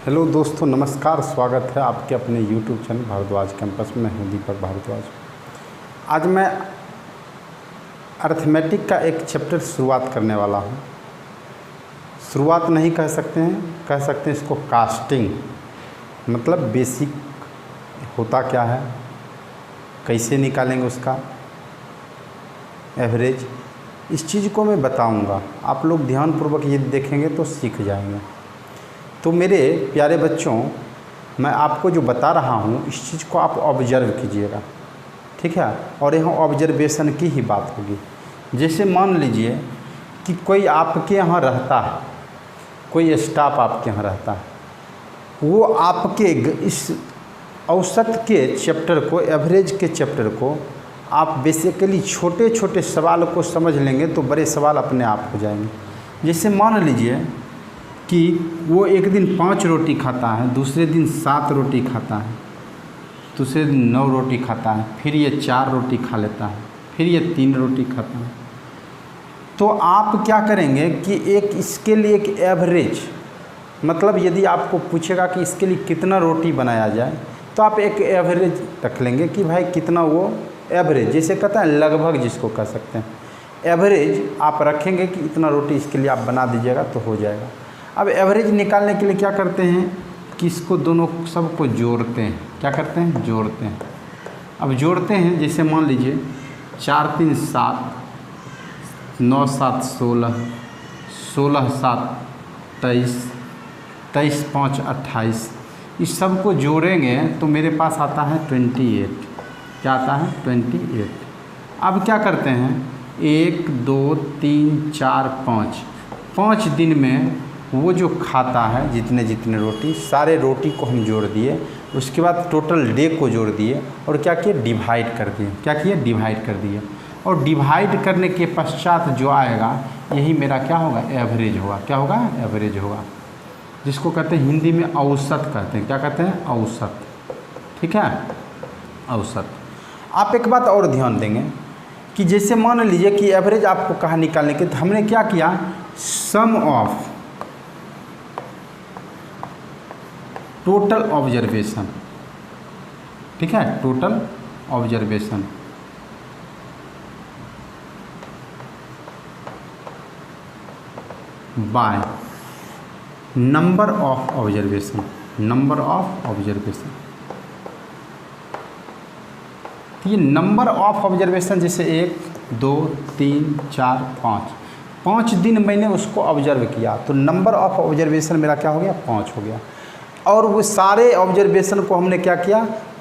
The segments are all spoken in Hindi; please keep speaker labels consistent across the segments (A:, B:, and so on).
A: हेलो दोस्तों, नमस्कार। स्वागत है आपके अपने YouTube चैनल भारद्वाज कैंपस में। मैं हूं दीपक भारद्वाज। आज मैं अर्थमेटिक का एक चैप्टर शुरुआत करने वाला हूं। शुरुआत नहीं कह सकते हैं, कह सकते हैं इसको कास्टिंग। मतलब बेसिक होता क्या है, कैसे निकालेंगे उसका एवरेज, इस चीज़ को मैं बताऊंगा। आप लोग ध्यानपूर्वक ये देखेंगे तो सीख जाएंगे। तो मेरे प्यारे बच्चों, मैं आपको जो बता रहा हूँ इस चीज़ को आप ऑब्जर्व कीजिएगा, ठीक है। और यहाँ ऑब्जर्वेशन की ही बात होगी। जैसे मान लीजिए कि कोई आपके यहाँ रहता है, कोई स्टाफ आपके यहाँ रहता है, वो आपके इस औसत के चैप्टर को, एवरेज के चैप्टर को आप बेसिकली छोटे छोटे सवाल को समझ लेंगे तो बड़े सवाल अपने आप हो जाएंगे। जैसे मान लीजिए कि वो एक दिन 5 रोटी खाता है, दूसरे दिन 7 रोटी खाता है, दूसरे दिन 9 रोटी खाता है, फिर ये 4 रोटी खा लेता है, फिर ये 3 रोटी खाता है। तो आप क्या करेंगे कि एक इसके लिए एक एवरेज, मतलब यदि आपको पूछेगा कि इसके लिए कितना रोटी बनाया जाए तो आप एक एवरेज रख लेंगे कि भाई कितना वो एवरेज, जैसे कहता है लगभग, जिसको कह सकते हैं एवरेज, आप रखेंगे कि इतना रोटी इसके लिए आप बना दीजिएगा तो हो जाएगा। अब एवरेज निकालने के लिए क्या करते हैं कि इसको दोनों सबको जोड़ते हैं। क्या करते हैं? जोड़ते हैं। अब जोड़ते हैं, जैसे मान लीजिए 4 3 7, 9 7 16, 16 7 23, 23 5 28, इस सब को जोड़ेंगे तो मेरे पास आता है 28। क्या आता है? 28। अब क्या करते हैं, 1 2 3 4 5 दिन में वो जो खाता है जितने जितने रोटी, सारे रोटी को हम जोड़ दिए। उसके बाद टोटल डे को जोड़ दिए और क्या किए? डिवाइड कर दिए। क्या किए? डिवाइड कर दिए। और डिवाइड करने के पश्चात जो आएगा यही मेरा क्या होगा? एवरेज होगा। क्या होगा? एवरेज होगा, जिसको कहते हैं हिंदी में औसत कहते हैं। क्या कहते हैं? औसत। ठीक है, औसत। आप एक बात और ध्यान देंगे कि जैसे मान लीजिए कि एवरेज आपको कहाँ निकालने के, तो हमने क्या किया, सम ऑफ टोटल ऑब्जर्वेशन, ठीक है, total observation by number of observation, number of observation. तो ये नंबर ऑफ ऑब्जर्वेशन, जैसे 1 2 3 4 5 दिन मैंने उसको ऑब्जर्व किया तो नंबर ऑफ ऑब्जर्वेशन मेरा क्या हो गया? 5 हो गया। और वो सारे ऑब्जर्वेशन को हमने क्या किया?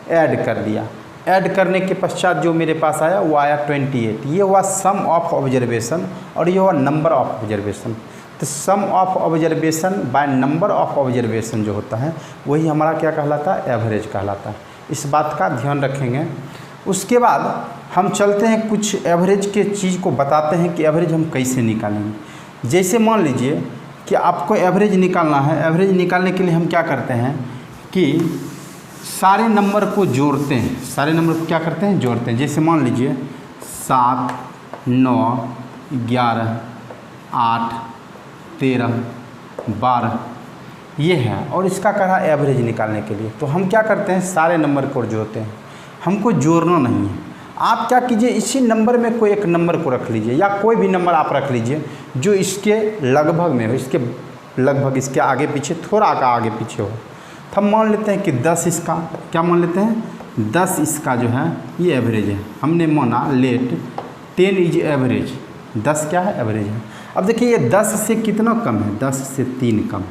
A: ऐड कर दिया। ऐड करने के पश्चात जो मेरे पास आया वो आया 28। ये हुआ सम ऑफ ऑब्जर्वेशन और ये हुआ नंबर ऑफ ऑब्जर्वेशन। तो sum of observation by number of observation जो होता है वही हमारा क्या कहलाता है? एवरेज कहलाता है। इस बात का ध्यान रखेंगे। उसके बाद हम चलते हैं, कुछ एवरेज के चीज़ को बताते हैं कि एवरेज हम कैसे निकालेंगे। जैसे मान लीजिए कि आपको एवरेज निकालना है। एवरेज निकालने के लिए हम क्या करते हैं कि सारे नंबर को जोड़ते हैं। सारे नंबर को क्या करते हैं? जोड़ते हैं। जैसे मान लीजिए 7 9 11 8 13 12 ये है, और इसका कहा एवरेज निकालने के लिए। तो हम क्या करते हैं, सारे नंबर को जोड़ते हैं। हमको जोड़ना नहीं है। आप क्या कीजिए, इसी नंबर में कोई एक नंबर को रख लीजिए, या कोई भी नंबर आप रख लीजिए जो इसके लगभग में हो, इसके लगभग, इसके आगे पीछे, थोड़ा का आगे पीछे हो। तो हम मान लेते हैं कि 10 इसका, क्या मान लेते हैं? 10 इसका जो है ये एवरेज है। हमने माना लेट 10 इज एवरेज। 10 क्या है? एवरेज है। अब देखिए ये 10 से कितना कम है? 10 से 3 कम।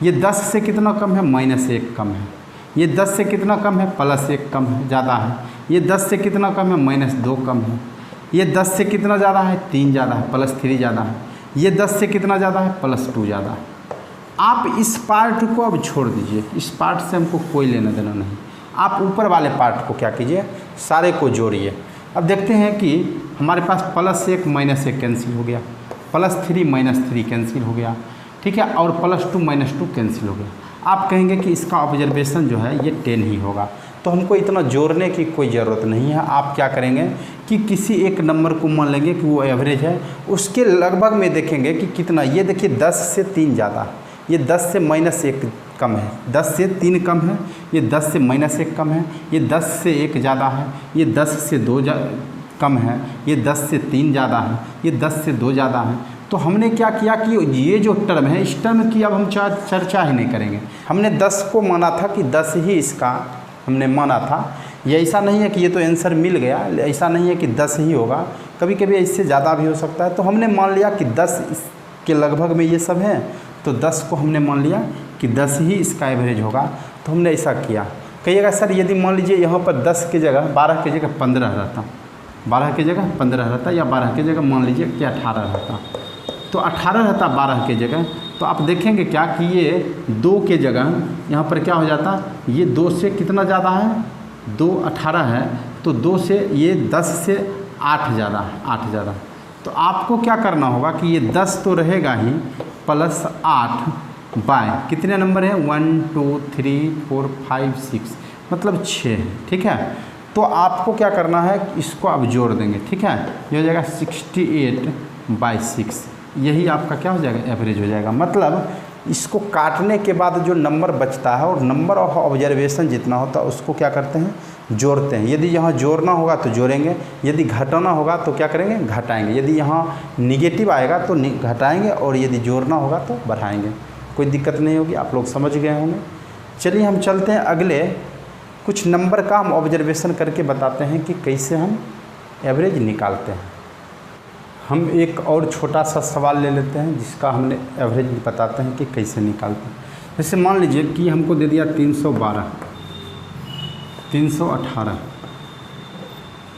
A: ये 10 से कितना कम है? -1 कम है। ये 10 से कितना कम है? +1 कम है, ज़्यादा है। ये 10 से कितना कम है? -2 कम है। ये 10 से कितना ज़्यादा है? 3 ज़्यादा है, +3 ज़्यादा है। ये 10 से कितना ज़्यादा है? +2 ज़्यादा है। आप इस पार्ट को अब छोड़ दीजिए, इस पार्ट से हमको कोई लेना देना नहीं। आप ऊपर वाले पार्ट को क्या कीजिए, सारे को जोड़िए। अब देखते हैं कि हमारे पास +1 -1 कैंसिल हो गया, +3 -3 कैंसिल हो गया, ठीक है, और +2 -2 कैंसिल हो गया। आप कहेंगे कि इसका ऑब्जर्वेशन जो है ये 10 ही होगा, तो हमको इतना जोड़ने की कोई ज़रूरत नहीं है। आप क्या करेंगे कि किसी एक नंबर को मान लेंगे कि वो एवरेज है, उसके लगभग में देखेंगे कि कितना। ये देखिए 10 से 3 ज़्यादा, ये 10 से -1 कम है, 10 से 3 कम है, ये 10 से -1 कम है, ये 10 से 1 ज़्यादा है, ये 10 से 2 कम है, ये 10 से 3 ज़्यादा है, ये 10 से 2 ज़्यादा है। तो हमने क्या किया कि ये जो टर्म है इस टर्म की अब हम चर्चा ही नहीं करेंगे। हमने 10 को माना था कि 10 ही इसका हमने माना था। ये ऐसा नहीं है कि ये तो आंसर मिल गया, ऐसा नहीं है कि 10 ही होगा, कभी कभी इससे ज़्यादा भी हो सकता है। तो हमने मान लिया कि 10 के लगभग में ये सब है, तो 10 को हमने मान लिया कि 10 ही इसका एवरेज होगा। तो हमने ऐसा किया। कहिएगा सर यदि मान लीजिए यहाँ पर 10 की जगह 12 की जगह 15 रहता, 12 की जगह 15 रहता, या 12 की जगह मान लीजिए कि 18 रहता, तो 18 रहता 12 की जगह, तो आप देखेंगे क्या कि ये 2 के जगह यहाँ पर क्या हो जाता, ये 2 से कितना ज़्यादा है, 2 18 है, तो 2 से ये 10 से 8 ज़्यादा है, 8 ज़्यादा। तो आपको क्या करना होगा कि ये 10 तो रहेगा ही, प्लस 8 बाय कितने नंबर है, 1 2 3 4 5 6, मतलब 6 है। ठीक है, तो आपको क्या करना है, इसको आप जोड़ देंगे। ठीक है, ये हो जाएगा 68/6, यही आपका क्या हो जाएगा, एवरेज हो जाएगा। मतलब इसको काटने के बाद जो नंबर बचता है और नंबर ऑफ ऑब्जर्वेशन जितना होता है उसको क्या करते हैं, जोड़ते हैं। यदि यहाँ जोड़ना होगा तो जोड़ेंगे, यदि घटाना होगा तो क्या करेंगे, घटाएंगे। यदि यहाँ निगेटिव आएगा तो घटाएंगे, और यदि जोड़ना होगा तो बढ़ाएंगे। कोई दिक्कत नहीं होगी, आप लोग समझ गए होंगे। चलिए हम चलते हैं अगले कुछ नंबर का हम ऑब्जर्वेशन करके बताते हैं कि कैसे हम एवरेज निकालते हैं। हम एक और छोटा सा सवाल ले लेते हैं जिसका हमने एवरेज बताते हैं कि कैसे निकालते हैं। जैसे मान लीजिए कि हमको दे दिया 312, 318,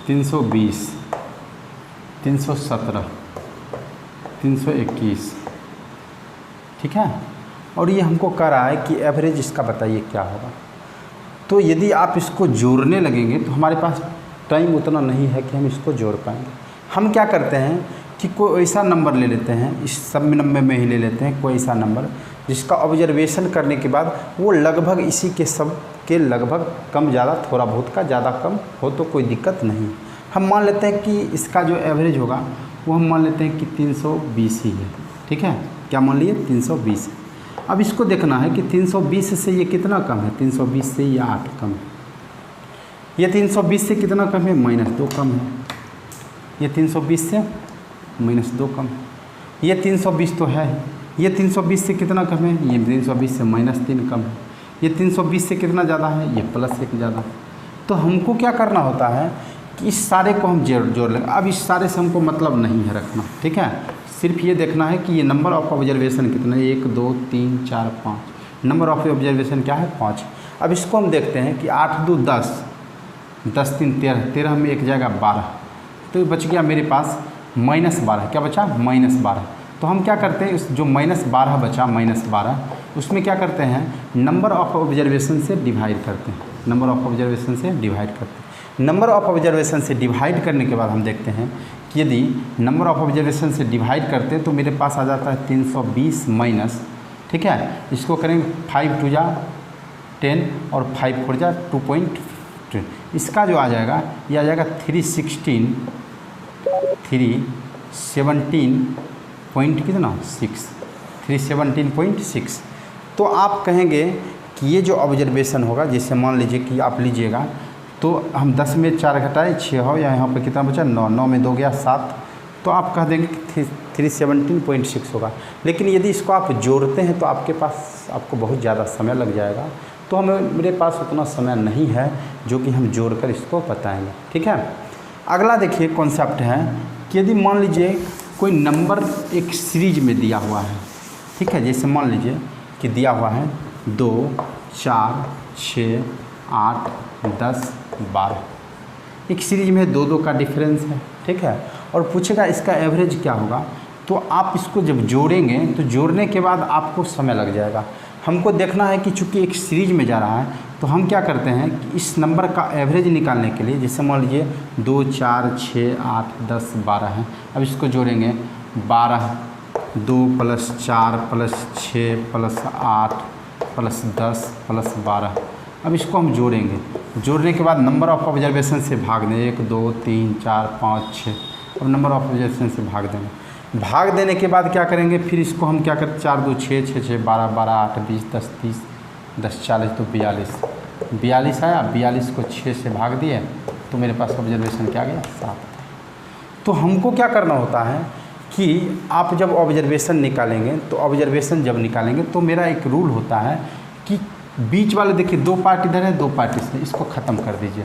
A: 320, 317, 321। ठीक है, और ये हमको कह रहा है कि एवरेज इसका बताइए क्या होगा। तो यदि आप इसको जोड़ने लगेंगे तो हमारे पास टाइम उतना नहीं है कि हम इसको जोड़ पाएंगे। हम क्या करते हैं कि कोई ऐसा नंबर ले लेते हैं, इस सब नंबर में ही ले लेते हैं कोई ऐसा नंबर जिसका ऑब्जर्वेशन करने के बाद वो लगभग इसी के सब के लगभग कम ज़्यादा, थोड़ा बहुत का ज़्यादा कम हो तो कोई दिक्कत नहीं। हम मान लेते हैं कि इसका जो एवरेज होगा वो हम मान लेते हैं कि 320 ही है। ठीक है, क्या मान लिए, 320। अब इसको देखना है कि 320 से ये कितना कम है, 320 से ये 8 कम है, ये 320 से कितना कम है, -2 कम है, ये 320 से -2 कम है, ये 320 तो है ही, ये 320 से कितना कम है, ये 320 से -3 कम है, ये 320 से कितना ज़्यादा है, ये +1 ज़्यादा। तो हमको क्या करना होता है कि इस सारे को हम जोड़ लेंगे। अब इस सारे से हमको मतलब नहीं है रखना। ठीक है, सिर्फ ये देखना है कि ये नंबर ऑफ ऑब्जर्वेशन कितना है, 1 2 3 4 5, नंबर ऑफ ऑब्जर्वेशन क्या है, 5। अब इसको हम देखते हैं कि 8 2 10, 10 3 13, 13 में एक जाएगा 12, तो बच गया मेरे पास -12। क्या बचा, -12। तो हम क्या करते हैं, इस जो -12 बचा, -12, उसमें क्या करते हैं, नंबर ऑफ ऑब्जर्वेशन से डिवाइड करते हैं, नंबर ऑफ ऑब्जर्वेशन से डिवाइड करते हैं। नंबर ऑफ ऑब्जर्वेशन से डिवाइड करने के बाद हम देखते हैं कि यदि नंबर ऑफ ऑब्जर्वेशन से डिवाइड करते हैं तो मेरे पास आ जाता है 320 माइनस। ठीक है, इसको करेंगे 5 2 जा 10 और 5 4 जा 2.2, इसका जो आ जाएगा ये आ जाएगा 317 कितना 6, 317.6। तो आप कहेंगे कि ये जो ऑब्जर्वेशन होगा, जैसे मान लीजिए कि आप लीजिएगा तो हम 10 में 4 घटाए 6 हो, या यहाँ पर कितना बचा 9, 9 में 2 गया 7, तो आप कह देंगे कि 317.6 होगा। लेकिन यदि इसको आप जोड़ते हैं तो आपके पास आपको बहुत ज़्यादा समय लग जाएगा, तो मेरे पास उतना समय नहीं है जो कि हम जोड़कर इसको बताएंगे। ठीक है, अगला देखिए कॉन्सेप्ट है कि यदि मान लीजिए कोई नंबर एक सीरीज में दिया हुआ है। ठीक है, जैसे मान लीजिए कि दिया हुआ है 2 4 6 8 10 12, एक सीरीज में 2 2 का डिफरेंस है। ठीक है, और पूछेगा इसका एवरेज क्या होगा, तो आप इसको जब जोड़ेंगे तो जोड़ने के बाद आपको समय लग जाएगा। हमको देखना है कि चूँकि एक सीरीज में जा रहा है तो हम क्या करते हैं कि इस नंबर का एवरेज निकालने के लिए, जैसे मान लीजिए 2 4 6 8 10 12 है, अब इसको जोड़ेंगे 12 2 + 4 + 6 + 8 + 10 + 12। अब इसको हम जोड़ेंगे, जोड़ने के बाद नंबर ऑफ ऑब्जर्वेशन से भाग दें, 1 2 3 4 5 6, अब नंबर ऑफ ऑब्जर्वेशन से भाग देंगे। भाग देने के बाद क्या करेंगे, फिर इसको हम क्या करते, 4 2 6 6 6 12 12 8 20 10 30 10 40 तो 42 आया। 42 को 6 से भाग दिए तो मेरे पास ऑब्जर्वेशन क्या आ गया, 7। तो हमको क्या करना होता है कि आप जब ऑब्जर्वेशन निकालेंगे तो ऑब्जर्वेशन जब निकालेंगे तो मेरा एक रूल होता है कि बीच वाले देखिए 2 पार्ट इधर है 2 पार्ट इसमें, इसको ख़त्म कर दीजिए।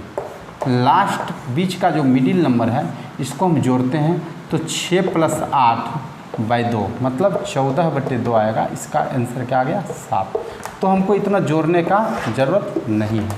A: लास्ट बीच का जो मिडिल नंबर है इसको हम जोड़ते हैं तो 6 + 8/2 मतलब 14/2 आएगा। इसका आंसर क्या आ गया, 7। तो हमको इतना जोड़ने का ज़रूरत नहीं है,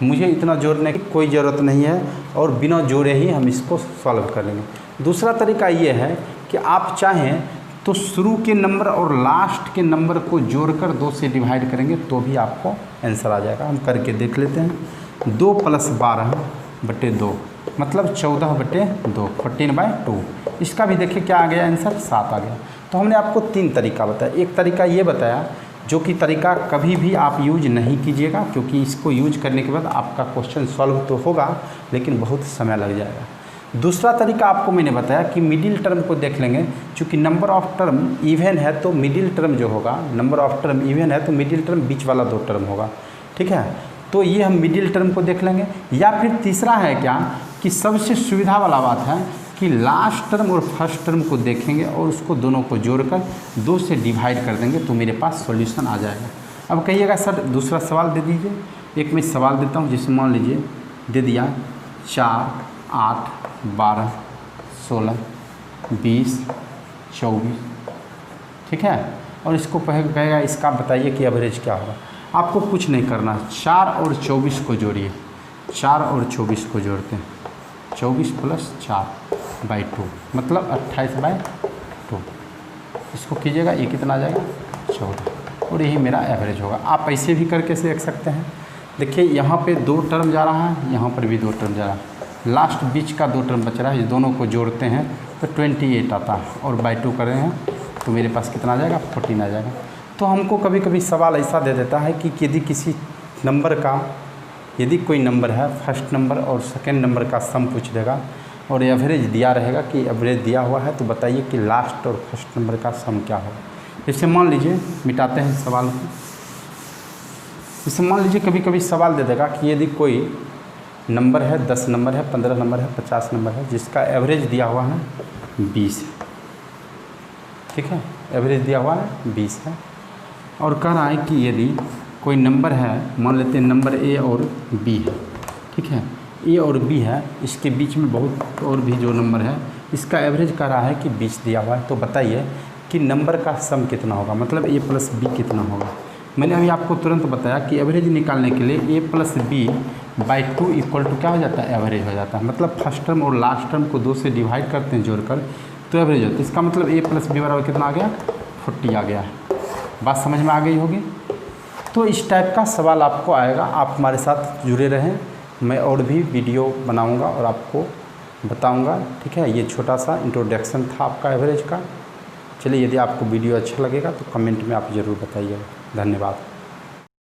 A: मुझे इतना जोड़ने की कोई ज़रूरत नहीं है और बिना जोड़े ही हम इसको सॉल्व कर लेंगे। दूसरा तरीका ये है कि आप चाहें तो शुरू के नंबर और लास्ट के नंबर को जोड़कर 2 से डिवाइड करेंगे तो भी आपको आंसर आ जाएगा। हम करके देख लेते हैं। 2 + 12/2 मतलब 14/2 14/2। इसका भी देखिए क्या आ गया आंसर, 7 आ गया। तो हमने आपको 3 तरीका बताया। एक तरीका ये बताया जो कि तरीका कभी भी आप यूज नहीं कीजिएगा, क्योंकि इसको यूज करने के बाद आपका क्वेश्चन सॉल्व तो होगा लेकिन बहुत समय लग जाएगा। दूसरा तरीका आपको मैंने बताया कि मिडिल टर्म को देख लेंगे। चूँकि नंबर ऑफ टर्म इवन है तो मिडिल टर्म जो होगा, नंबर ऑफ टर्म इवन है तो मिडिल टर्म बीच वाला 2 टर्म होगा, ठीक है। तो ये हम मिडिल टर्म को देख लेंगे। या फिर तीसरा है क्या कि सबसे सुविधा वाला बात है कि लास्ट टर्म और फर्स्ट टर्म को देखेंगे और उसको दोनों को जोड़कर 2 से डिवाइड कर देंगे तो मेरे पास सॉल्यूशन आ जाएगा। अब कहिएगा सर दूसरा सवाल दे दीजिए। एक मैं सवाल देता हूँ जिसमें मान लीजिए दे दिया 4 8 12 16 20 24, ठीक है। और इसको कहेगा इसका बताइए कि एवरेज क्या होगा। आपको कुछ नहीं करना, 4 और 24 को जोड़िए। 4 और 24 को जोड़ते हैं, 24 + 4/2 मतलब 28/2। इसको कीजिएगा, ये कितना आ जाएगा, 14। और यही मेरा एवरेज होगा। आप ऐसे भी करके देख सकते हैं। देखिए यहाँ पे 2 टर्म जा रहा है, यहाँ पर भी 2 टर्म जा रहा है, लास्ट बीच का 2 टर्म बच रहा है। इस दोनों को जोड़ते हैं तो 28 आता है और /2 कर रहे हैं तो मेरे पास कितना आ जाएगा, 14 आ जाएगा। तो हमको कभी कभी सवाल ऐसा दे देता है कि यदि किसी नंबर का, यदि कोई नंबर है फर्स्ट नंबर और सेकेंड नंबर का सम पूछ देगा और एवरेज दिया रहेगा कि एवरेज दिया हुआ है तो बताइए कि लास्ट और फर्स्ट नंबर का सम क्या होगा। जैसे मान लीजिए, मिटाते हैं सवाल को। जैसे मान लीजिए कभी कभी सवाल दे देगा कि यदि कोई नंबर है, 10 नंबर है, 15 नंबर है, 50 नंबर है, जिसका एवरेज दिया हुआ है 20 है, ठीक है, एवरेज दिया हुआ है 20 है। और कह रहा है कि यदि कोई नंबर है, मान लेते हैं नंबर ए और बी है, ठीक है, ए और बी है, इसके बीच में बहुत और भी जो नंबर है, इसका एवरेज कह रहा है कि 20 दिया हुआ है। तो बताइए कि नंबर का सम कितना होगा, मतलब ए + बी कितना होगा। मैंने अभी आपको तुरंत बताया कि एवरेज निकालने के लिए a + b/2 = क्या हो जाता है, एवरेज हो जाता है। मतलब फर्स्ट टर्म और लास्ट टर्म को 2 से डिवाइड करते हैं जोड़कर तो एवरेज होता है। इसका मतलब a + b बराबर कितना आ गया, 40 आ गया है। बात समझ में आ गई होगी। तो इस टाइप का सवाल आपको आएगा। आप हमारे साथ जुड़े रहें, मैं और भी वीडियो बनाऊंगा और आपको बताऊंगा, ठीक है। ये छोटा सा इंट्रोडक्शन था आपका एवरेज का। चलिए, यदि आपको वीडियो अच्छा लगेगा तो कमेंट में आप ज़रूर बताइएगा। धन्यवाद।